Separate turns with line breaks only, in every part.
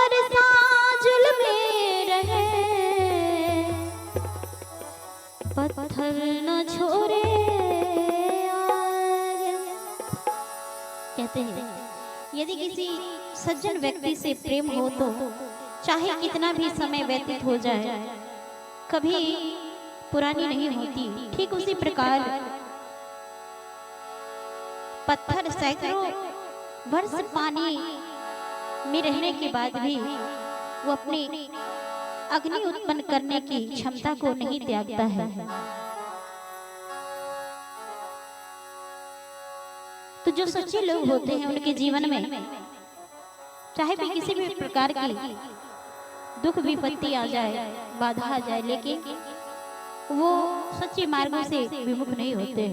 बरसा जुल्मे रहे, पत्थर न छोड़े आगे। कहते हैं यदि किसी सज्जन व्यक्ति से प्रेम हो तो चाहे कितना भी समय व्यतीत हो जाए कभी पुरानी नहीं होती। ठीक उसी प्रकार पत्थर सैकड़ों वर्ष पानी में रहने के बाद भी वो अपनी अग्नि उत्पन्न करने की क्षमता को नहीं त्यागता है। तो जो सच्चे लोग होते हैं उनके जीवन में चाहे भी किसी भी प्रकार की दुख विपत्ति आ जाए, बाधा आ जाए, लेकिन वो सच्चे मार्गों से विमुख नहीं होते।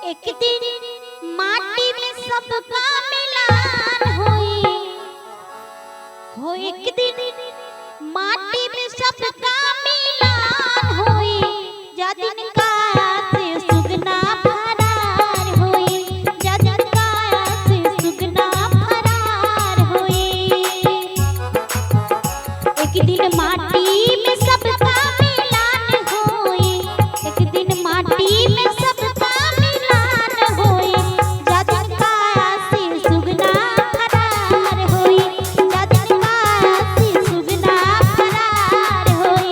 एक दिन माटी में सबका मिलान हो, एक दिन माटी में सबका मिलान होई, जा दिन काया से सुगना फरार होई, जा दिन काया से सुगना फरार होई। एक दिन माटी में सबका मिलान होई, एक दिन माटी में सबका मिलान होई, जा दिन काया से सुगना फरार होई, जा दिन काया से सुगना फरार होई।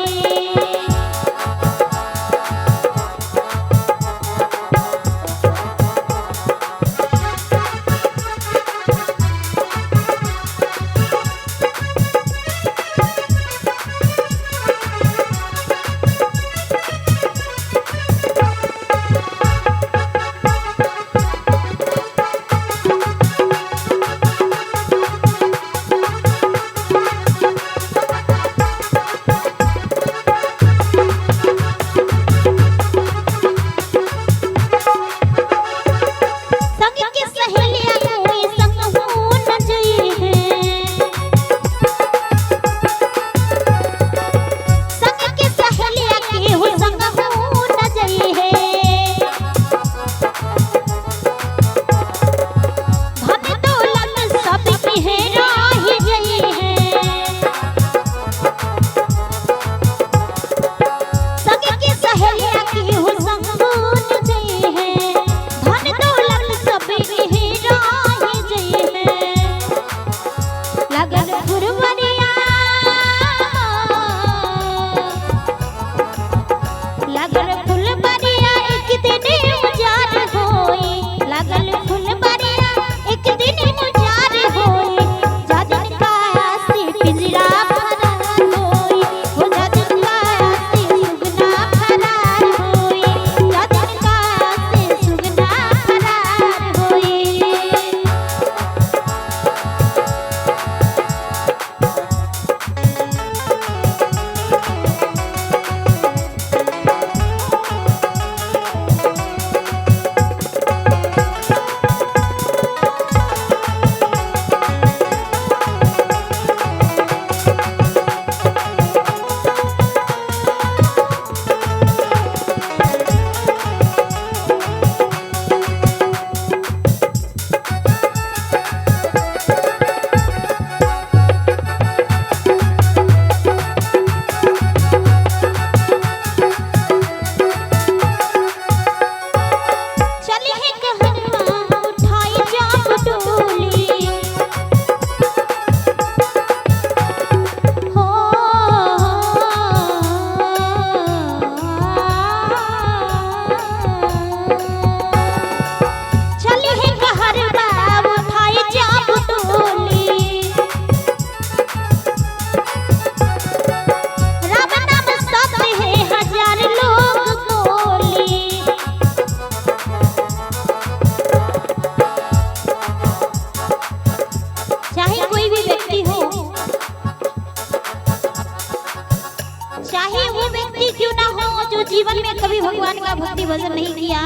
जीवन में कभी भगवान का भक्ति भजन नहीं किया,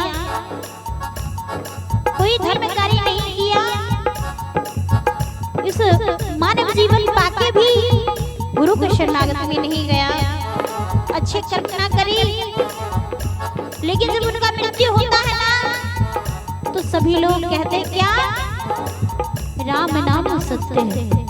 कोई धर्म कार्य नहीं किया, इस मानव जीवन पाके भी गुरु के शरणागत में नहीं गया, अच्छे कर्म ना करी, लेकिन जब उनका मृत्यु होता है ना तो सब सभी लोग कहते क्या, राम नाम सत्य है।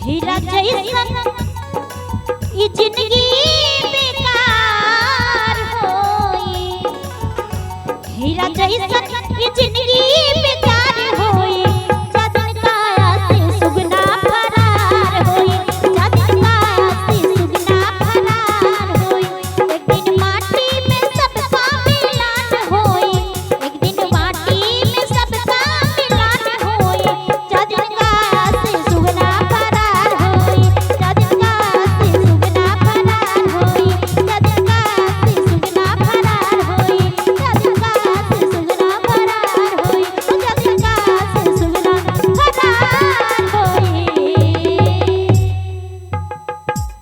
हीरा जैसन